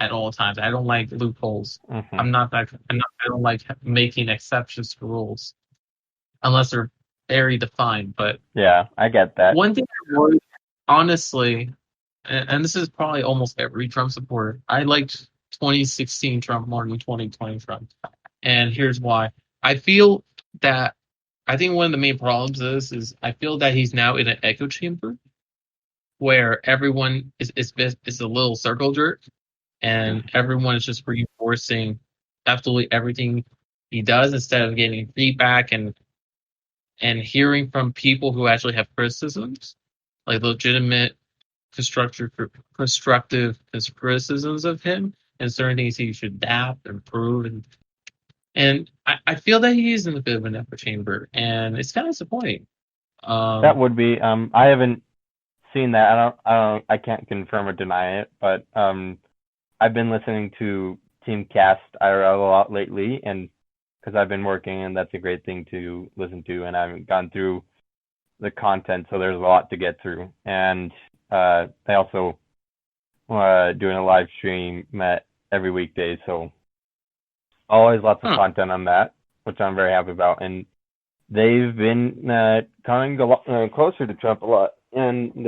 at all times. I don't like loopholes. Hmm. I'm not that. I don't like making exceptions to rules unless they're very defined. But Yeah, I get that. one thing I worry, honestly, and this is probably almost every Trump supporter. I liked 2016 Trump more than 2020 Trump, and here's why. I feel that I think one of the main problems is I feel that he's now in an echo chamber where everyone is a little circle jerk, and everyone is just reinforcing absolutely everything he does instead of getting feedback and hearing from people who actually have criticisms, like legitimate constructive criticisms of him and certain things he should adapt, improve, and I feel that he is in a bit of an echo chamber, and it's kind of disappointing. That Um, would be. I haven't seen that. I can't confirm or deny it, but I've been listening to Team Cast IRL a lot lately, and because I've been working, and that's a great thing to listen to, and I haven't gone through the content, so there's a lot to get through. And they also doing a live stream every weekday, so always lots of huh. content on that, which I'm very happy about. And they've been coming a lot closer to Trump a lot, and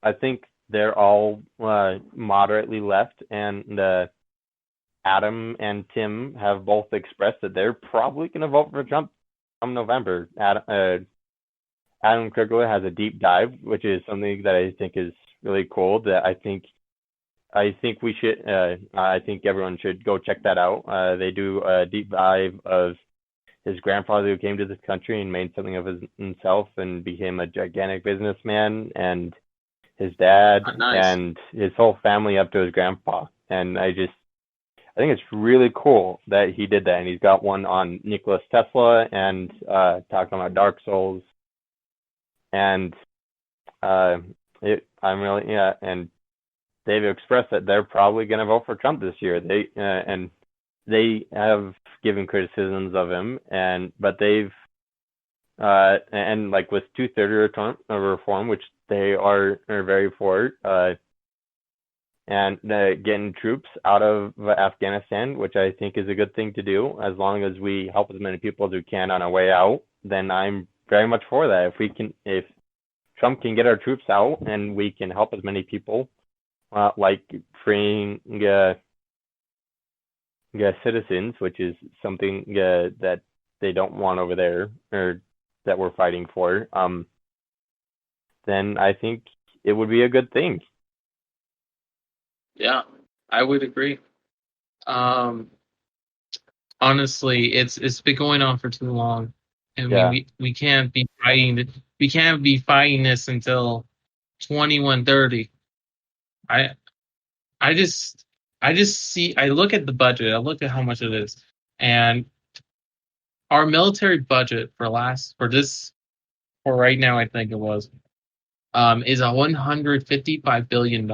I think they're all moderately left, and Adam and Tim have both expressed that they're probably going to vote for Trump come November. Adam Krugler has a deep dive, which is something that I think is really cool. That I think we should. I think everyone should go check that out. They do a deep dive of his grandfather who came to this country and made something of himself and became a gigantic businessman, and his dad Nice. and his whole family up to his grandpa. And I think it's really cool that he did that. And he's got one on Nikola Tesla and talking about Dark Souls. And I'm really, yeah. And they've expressed that they're probably going to vote for Trump this year. And they have given criticisms of him, but they've and like with 230 reform, which they are very for, and getting troops out of Afghanistan, which I think is a good thing to do. As long as we help as many people as we can on our way out, then I'm very much for that. If Trump can get our troops out and we can help as many people, like freeing citizens, which is something that they don't want over there or that we're fighting for, then I think it would be a good thing. Yeah, I would agree. Um, honestly, it's been going on for too long, and Yeah, we can't be fighting. We can't be fighting this until 2130. I I just I just see. I look at the budget. I look at how much it is, and our military budget for right now, I think it was is a $155 billion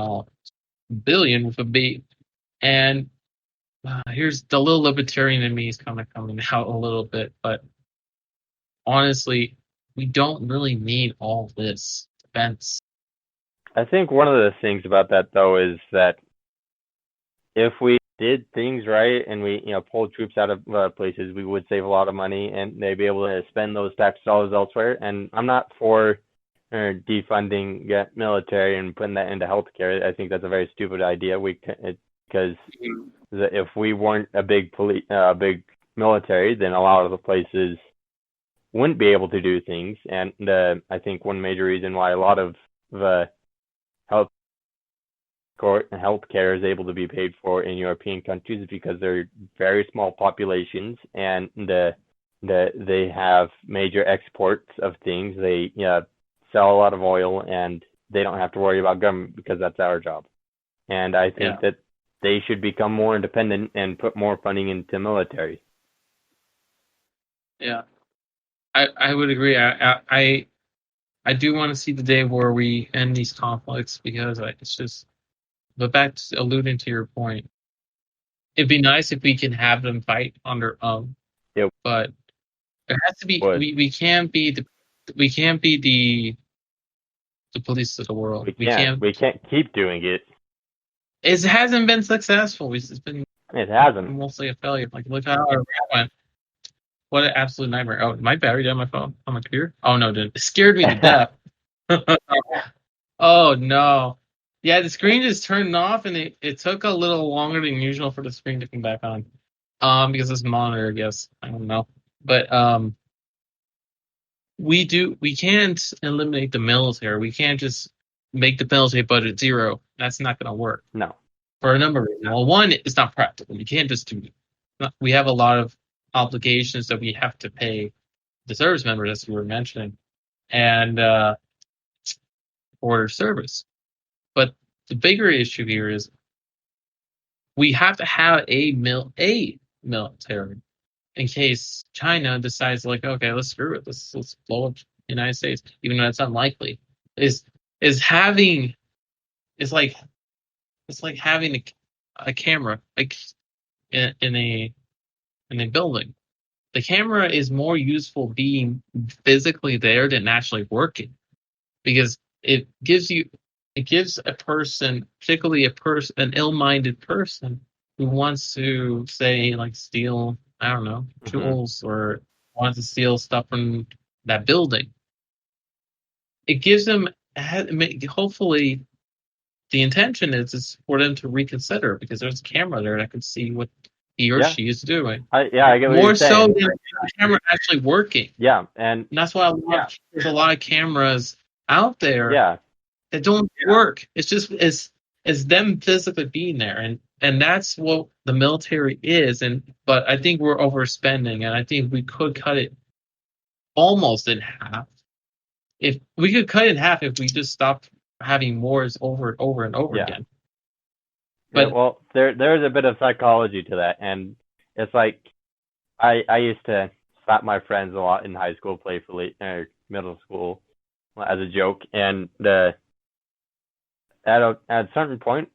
billion with a B. And here's the little libertarian in me is kind of coming out a little bit, but honestly, we don't really need all this defense. I think one of the things about that though is that if we did things right and we pulled troops out of places, we would save a lot of money and they'd be able to spend those tax dollars elsewhere. And I'm not for defunding military and putting that into healthcare. I think that's a very stupid idea. Because if we weren't a big military, then a lot of the places wouldn't be able to do things. And I think one major reason why a lot of the health healthcare is able to be paid for in European countries is because they're very small populations and they have major exports of things. They sell a lot of oil and they don't have to worry about government because that's our job. And I Yeah, think that they should become more independent and put more funding into military. yeah, I would agree. I do want to see the day where we end these conflicts because it's just. But back to alluding to your point, it'd be nice if we can have them fight on their own, It but it has to be. would. We can't be the police of the world. We We can't. can't. We can't keep doing it. It hasn't been successful. It's been It hasn't. mostly a failure. Like, look how our went. What an absolute nightmare. Oh, my battery on my phone, on my computer? Oh, no, dude. It scared me to death. Oh, no. Yeah, the screen just turned off, and it took a little longer than usual for the screen to come back on. Because this monitor, I guess. I don't know. But, we can't eliminate the military. We can't just make the military budget zero. That's not going to work. No. For a number of reasons. Well, one, it's not practical. You can't just do it. We have a lot of obligations that we have to pay the service members, as you were mentioning, and for service. But the bigger issue here is we have to have a military in case China decides, like, okay, let's screw it. Let's blow up the United States, even though that's unlikely. Is having it's like having a camera, like in a building. The camera is more useful being physically there than actually working, because it gives a person, particularly an ill-minded person who wants to, say, like, steal, I don't know, tools, or wants to steal stuff from that building. It gives them, hopefully, the intention is for them to reconsider, because there's a camera there that can see what he or she is doing. I get what more you're saying. so than the camera actually working. Yeah, and that's why there's a lot of cameras out there that don't work. It's just it's them physically being there, and that's what the military is. But I think we're overspending, and I think we could cut it almost in half. If we could cut it in half if we just stopped having wars over and over again. But well, there's a bit of psychology to that, and it's like I used to slap my friends a lot in high school, playfully, or middle school, as a joke, and at a certain point,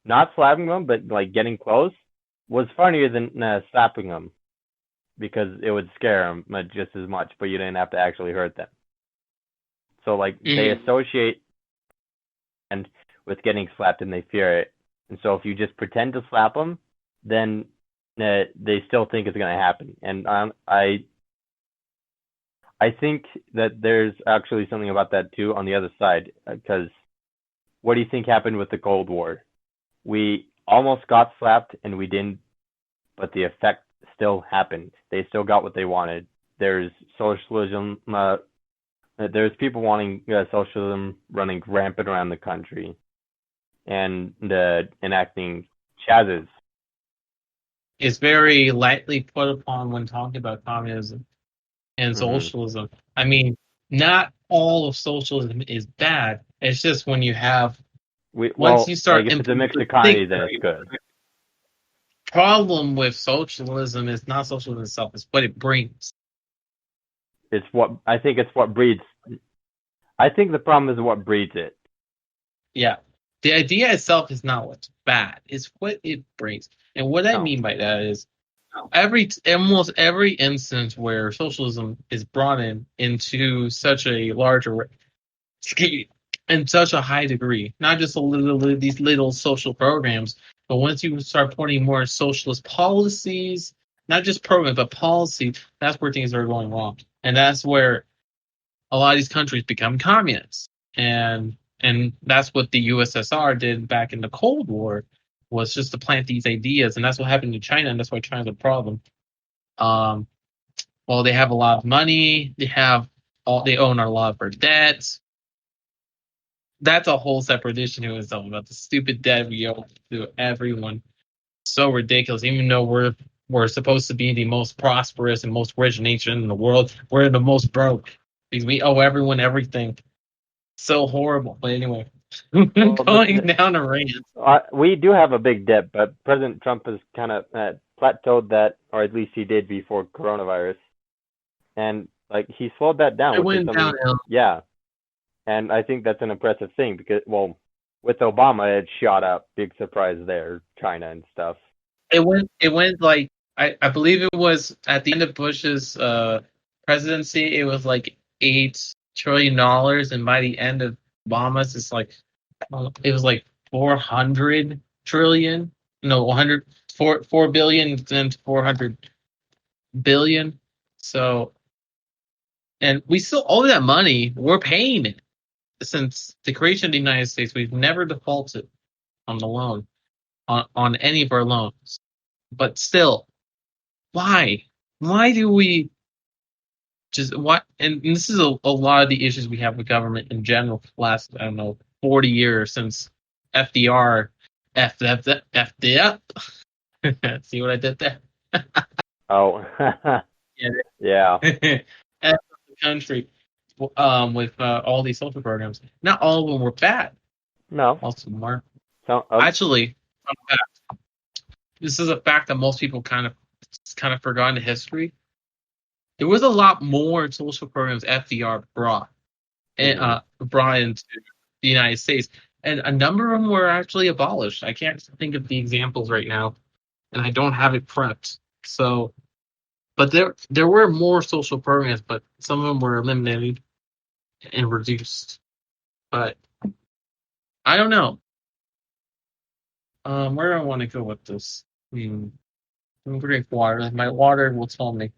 not slapping them, but like getting close, was funnier than slapping them, because it would scare them just as much, but you didn't have to actually hurt them. So like they associate and with getting slapped, and they fear it. And so if you just pretend to slap them, then they still think it's going to happen. And I think that there's actually something about that too on the other side, because what do you think happened with the Cold War? We almost got slapped and we didn't, but the effect still happened. They still got what they wanted. There's socialism. There's people wanting socialism running rampant around the country, and enacting chazes. It's very lightly put upon when talking about communism and socialism. I mean, not all of socialism is bad. It's just when you have once you start, like if it's a mixed economy, then it's good. Problem with socialism is not socialism itself; it's what it brings. It's what I think. It's what breeds. I think the problem is what breeds it. Yeah. The idea itself is not what's bad; it's what it brings. And what I mean by that is, almost every instance where socialism is brought into such a large array, in such a high degree, not just these little social programs, but once you start putting more socialist policies, not just programs but policy, that's where things are going wrong, and that's where a lot of these countries become communists. And that's what the USSR did back in the Cold War, was just to plant these ideas. And that's what happened to China, and that's why China's a problem. Well, they have a lot of money. They own a lot of our debts. That's a whole separate issue in itself, about the stupid debt we owe to everyone. So ridiculous. Even though we're supposed to be the most prosperous and most rich nation in the world, we're the most broke, because we owe everyone everything. So horrible. But anyway, going down a rant. We do have a big debt, but President Trump has kind of plateaued that, or at least he did before coronavirus. And like he slowed that down. It went downhill. Yeah. And I think that's an impressive thing, because, well, with Obama, it shot up. Big surprise there, China and stuff. It went like, I believe it was at the end of Bush's presidency, it was like $8 trillion, and by the end of Obama's, it was like 400 trillion, no, 4 billion, then 400 billion. So, and we still owe that money. We're paying it since the creation of the United States. We've never defaulted on the loan, on any of our loans. But still, why? Why do we just what? And this is a lot of the issues we have with government in general for the last, I don't know, 40 years since FDR, FDR. See what I did there? Oh, Yeah. yeah. F the country with all these social programs. Not all of them were bad. No. Most of them were. So, Actually, fun fact, this is a fact that most people kind of forgot in history. There was a lot more social programs FDR brought into the United States, and a number of them were actually abolished. I can't think of the examples right now, and I don't have it prepped. So, but there were more social programs, but some of them were eliminated and reduced. But I don't know. Where do I want to go with this? I'm drink water. My water will tell me.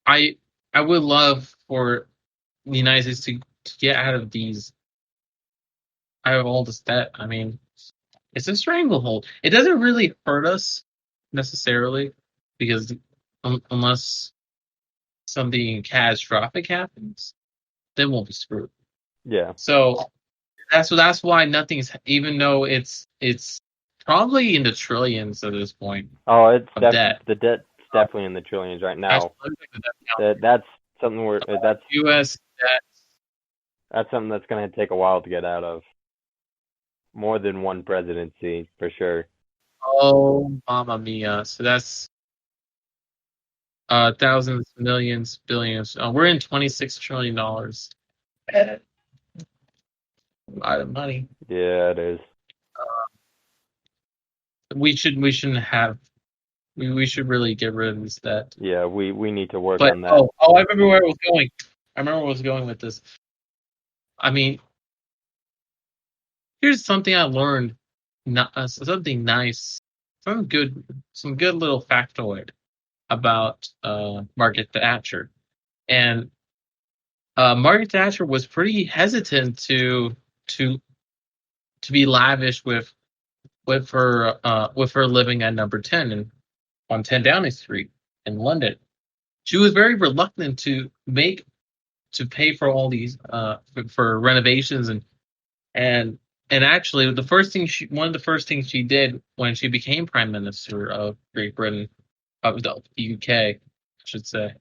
I would love for the United States to get out of all this debt. I mean, it's a stranglehold. It doesn't really hurt us necessarily because unless something catastrophic happens, then we'll be screwed. Yeah. So that's why nothing's, even though it's probably in the trillions at this point. Oh, it's debt. The debt's definitely in the trillions right now. That's something that's U.S. debt. That's something that's going to take a while to get out of. More than one presidency, for sure. Oh, mamma mia! So that's thousands, millions, billions. We're in $26 trillion. A lot of money. Yeah, it is. We shouldn't have. We should really get rid of this debt. Yeah, we need to work on that. Oh, I remember where I was going. I remember where I was going with this. I mean, here's something I learned. Something nice. Some good little factoid about Margaret Thatcher. And Margaret Thatcher was pretty hesitant to be lavish with her living at number 10 on 10 Downing Street in London. She was very reluctant to pay for all these for renovations and actually one of the first things she did when she became Prime Minister of Great Britain, of the UK, I should say,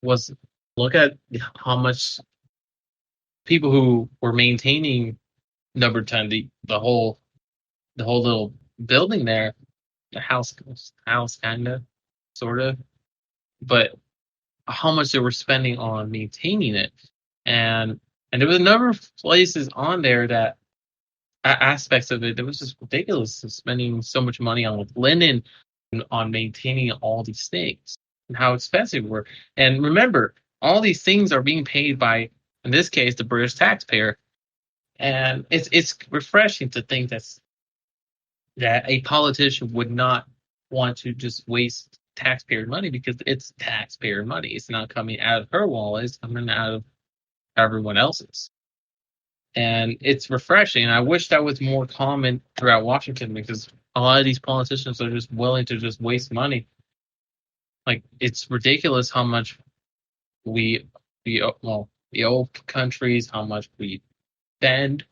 was look at how much people who were maintaining number 10, the whole little building there, the house kind of, sort of, but how much they were spending on maintaining it, and there was a number of places on there that aspects of it that was just ridiculous, spending so much money on linen, on maintaining all these things, and how expensive were. And remember, all these things are being paid by, in this case, the British taxpayer, and it's refreshing to think that a politician would not want to just waste taxpayer money, because it's taxpayer money. It's not coming out of her wallet, it's coming out of everyone else's. And it's refreshing. I wish that was more common throughout Washington, because a lot of these politicians are just willing to just waste money. Like, it's ridiculous how much we owe countries, how much we spend.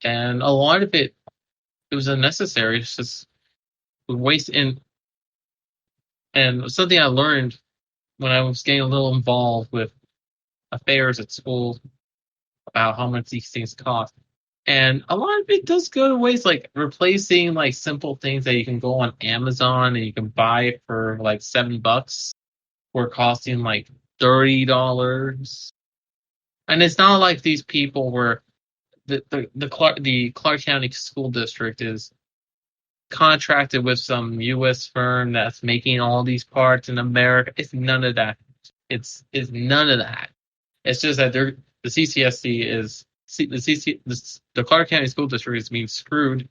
And a lot of it was unnecessary. It's just waste. And something I learned when I was getting a little involved with affairs at school about how much these things cost. And a lot of it does go to waste, like replacing like simple things that you can go on Amazon and you can buy it for like $7, were costing like $30. And it's not like these people were the Clark County School District is contracted with some U.S. firm that's making all these parts in America. It's none of that. It's none of that. It's just that the CCSD is the Clark County School District is being screwed